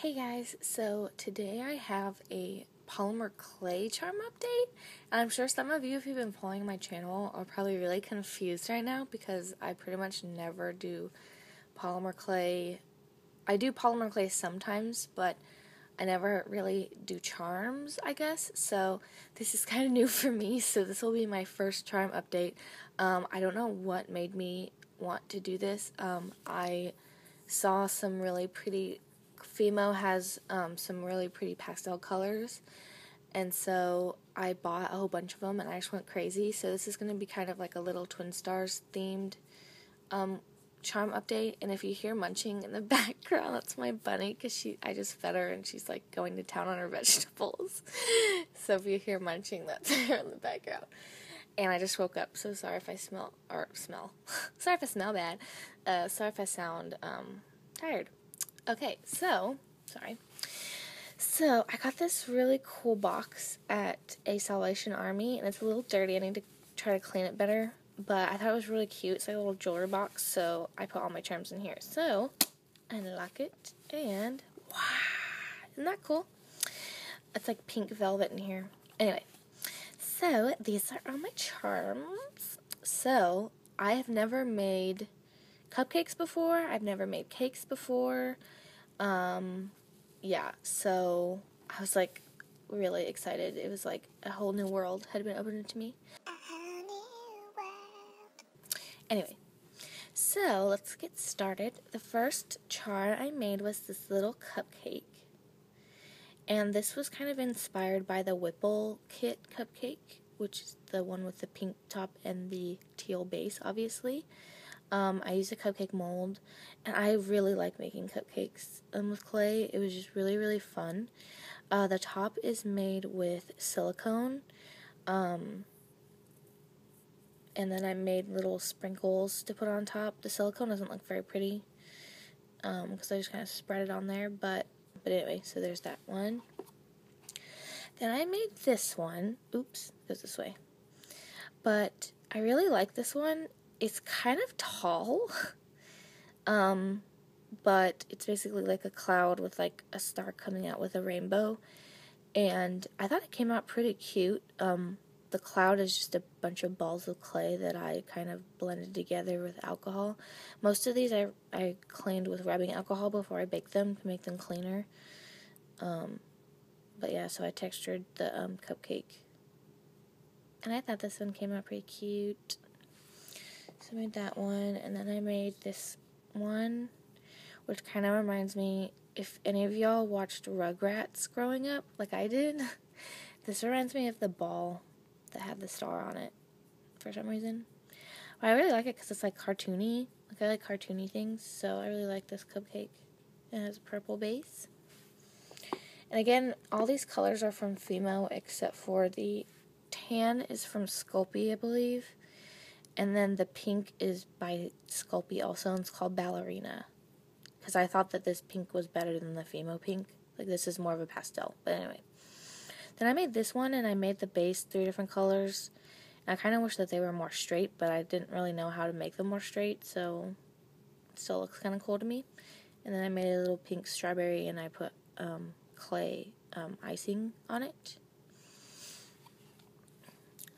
Hey guys, so today I have a polymer clay charm update, and I'm sure some of you, if you've been following my channel, are probably really confused right now because I pretty much never do polymer clay. I do polymer clay sometimes, but I never really do charms, I guess, so this is kind of new for me, so this will be my first charm update. I don't know what made me want to do this. I saw some really pretty FIMO has some really pretty pastel colors, and so I bought a whole bunch of them and I just went crazy. So this is going to be kind of like a little Twin Stars themed charm update. And if you hear munching in the background, that's my bunny because I just fed her and she's like going to town on her vegetables. So if you hear munching, that's her in the background. And I just woke up, so sorry if I sorry if I smell bad. Sorry if I sound tired. Okay, so I got this really cool box at a Salvation Army, and it's a little dirty. I need to try to clean it better, but I thought it was really cute. It's like a little jewelry box, so I put all my charms in here. So, unlock it, and wow, isn't that cool? It's like pink velvet in here. Anyway, so these are all my charms. So, I have never made cupcakes before. I've never made cakes before. Yeah, so I was like really excited. It was like a whole new world had been opened to me. Anyway, so let's get started. The first charm I made was this little cupcake. And this was kind of inspired by the Whipple Kit cupcake, which is the one with the pink top and the teal base, obviously. I used a cupcake mold, and I really like making cupcakes with clay. It was just really, really fun. The top is made with silicone, and then I made little sprinkles to put on top. The silicone doesn't look very pretty, because I just kind of spread it on there, but anyway, so there's that one. Then I made this one. Oops, goes this way. But I really like this one. It's kind of tall, but it's basically like a cloud with like a star coming out with a rainbow, and I thought it came out pretty cute. The cloud is just a bunch of balls of clay that I kind of blended together with alcohol. Most of these I cleaned with rubbing alcohol before I baked them to make them cleaner. But yeah, so I textured the cupcake, and I thought this one came out pretty cute. So I made that one, and then I made this one, which kind of reminds me, if any of y'all watched Rugrats growing up, like I did, this reminds me of the ball that had the star on it, for some reason. But I really like it because it's like cartoony, like I like cartoony things, so I really like this cupcake. It has a purple base. And again, all these colors are from FIMO, except for the tan is from Sculpey, I believe. And then the pink is by Sculpey also, and it's called Ballerina. Because I thought that this pink was better than the FIMO pink. Like, this is more of a pastel. But anyway. Then I made this one, and I made the base 3 different colors. And I kind of wish that they were more straight, but I didn't really know how to make them more straight, so it still looks kind of cool to me. And then I made a little pink strawberry, and I put clay icing on it.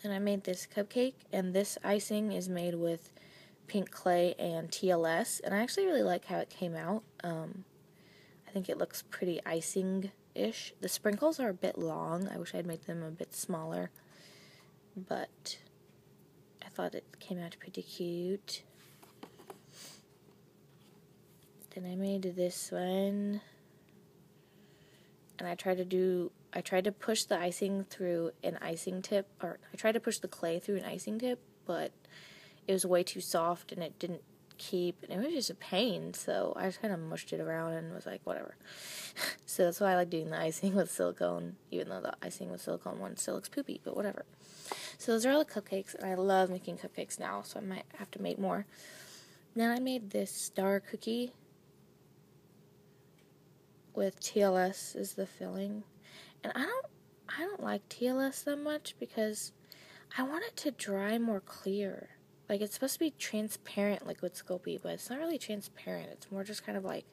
And I made this cupcake, and this icing is made with pink clay and TLS, and I actually really like how it came out. I think it looks pretty icing-ish. The sprinkles are a bit long. I wish I'd made them a bit smaller, but I thought it came out pretty cute. Then I made this one, and I tried to push the icing through an icing tip, or I tried to push the clay through an icing tip, but it was way too soft and it didn't keep, and it was just a pain, so I just kind of mushed it around and was like, whatever. So that's why I like doing the icing with silicone, even though the icing with silicone one still looks poopy, but whatever. So those are all the cupcakes, and I love making cupcakes now, so I might have to make more. Then I made this star cookie with TLS as the filling. And I don't like TLS that much because I want it to dry more clear. Like, it's supposed to be transparent like with Sculpey, but it's not really transparent. It's more just kind of like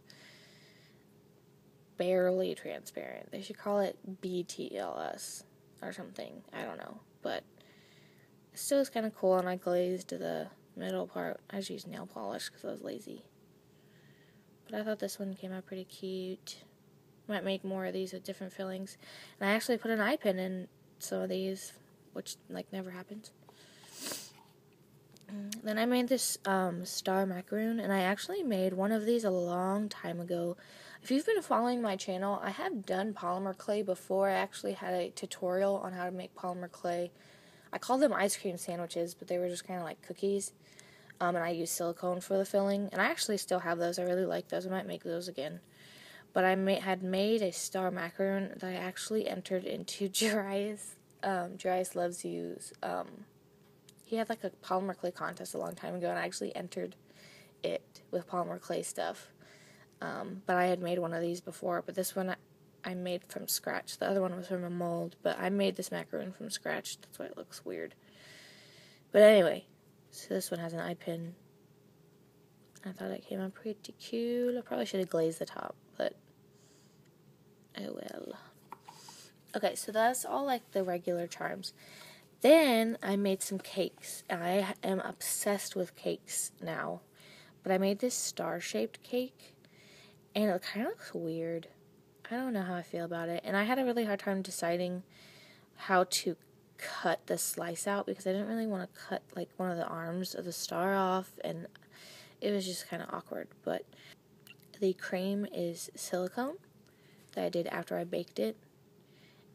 barely transparent. They should call it BTLS or something. I don't know. But it still is kind of cool, and I glazed the middle part. I just used nail polish because I was lazy. But I thought this one came out pretty cute. Might make more of these with different fillings. And I actually put an eye pin in some of these, which, like, never happens. Then I made this star macaroon, and I actually made one of these a long time ago. If you've been following my channel, I have done polymer clay before. I actually had a tutorial on how to make polymer clay. I called them ice cream sandwiches, but they were just kind of like cookies. And I used silicone for the filling, and I actually still have those. I really like those. I might make those again. But I had made a star macaroon that I actually entered into Jarius Loves You's. He had like a polymer clay contest a long time ago, and I actually entered it with polymer clay stuff. But I had made one of these before, but this one I made from scratch. The other one was from a mold, but I made this macaroon from scratch. That's why it looks weird. But anyway, so this one has an eye pin. I thought it came out pretty cute. I probably should have glazed the top, but oh well. Okay, so that's all like the regular charms. Then I made some cakes. I am obsessed with cakes now. But I made this star-shaped cake, and it kind of looks weird. I don't know how I feel about it. And I had a really hard time deciding how to cut the slice out, because I didn't really want to cut like one of the arms of the star off, and it was just kind of awkward. But the cream is silicone that I did after I baked it.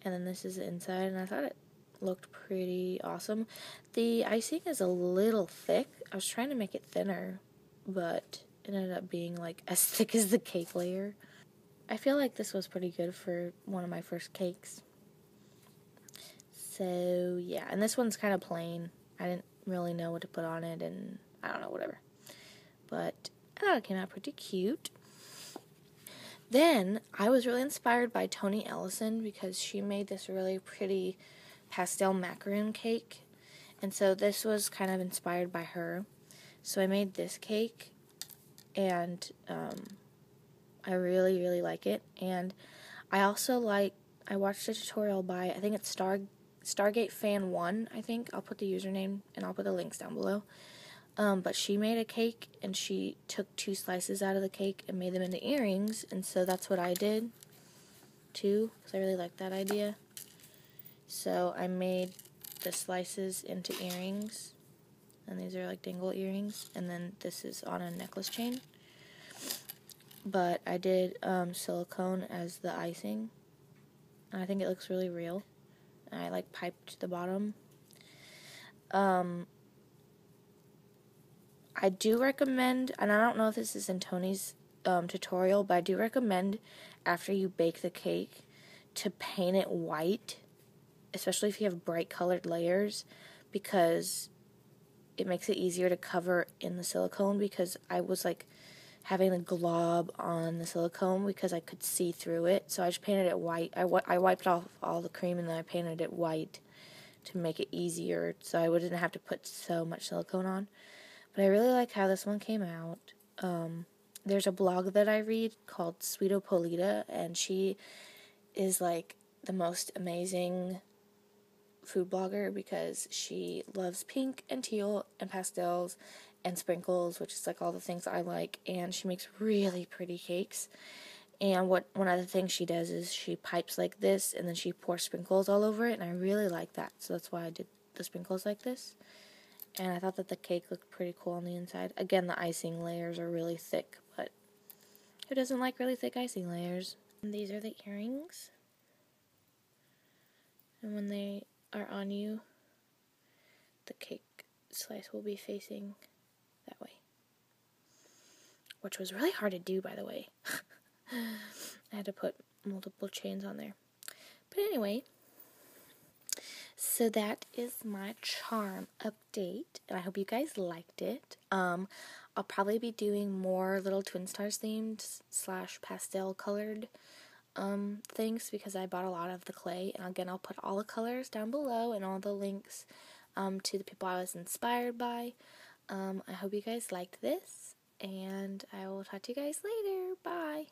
And then this is the inside, and I thought it looked pretty awesome. The icing is a little thick. I was trying to make it thinner, but it ended up being like as thick as the cake layer. I feel like this was pretty good for one of my first cakes. So yeah, and this one's kind of plain. I didn't really know what to put on it, and I don't know, whatever. But I thought it came out pretty cute. Then I was really inspired by TONI ELLISON, because she made this really pretty pastel macaroon cake, and so this was kind of inspired by her. So I made this cake, and I really, really like it. And I also I watched a tutorial by, I think it's Stargate Fan 1, I think. I'll put the username, and I'll put the links down below. But she made a cake, and she took 2 slices out of the cake and made them into earrings, and so that's what I did, too, because I really like that idea. So I made the slices into earrings, and these are like dingle earrings, and then this is on a necklace chain. But I did silicone as the icing, and I think it looks really real. And I like piped the bottom. I do recommend, and I don't know if this is in Tony's tutorial, but I do recommend after you bake the cake to paint it white, especially if you have bright colored layers, because it makes it easier to cover in the silicone, because I was like having a glob on the silicone because I could see through it, so I just painted it white. I wiped off all the cream, and then I painted it white to make it easier so I wouldn't have to put so much silicone on. But I really like how this one came out. There's a blog that I read called SWEETAPOLITA, and she is like the most amazing food blogger, because she loves pink and teal and pastels and sprinkles, which is like all the things I like, and she makes really pretty cakes. And one of the things she does is she pipes like this, and then she pours sprinkles all over it, and I really like that, so that's why I did the sprinkles like this. And I thought that the cake looked pretty cool on the inside. Again, the icing layers are really thick, but who doesn't like really thick icing layers? And these are the earrings. And when they are on you, the cake slice will be facing that way. Which was really hard to do, by the way. I had to put multiple chains on there. But anyway, so that is my charm update, and I hope you guys liked it. I'll probably be doing more little Twin Stars themed / pastel colored things, because I bought a lot of the clay, and again, I'll put all the colors down below and all the links to the people I was inspired by. I hope you guys liked this, and I will talk to you guys later. Bye!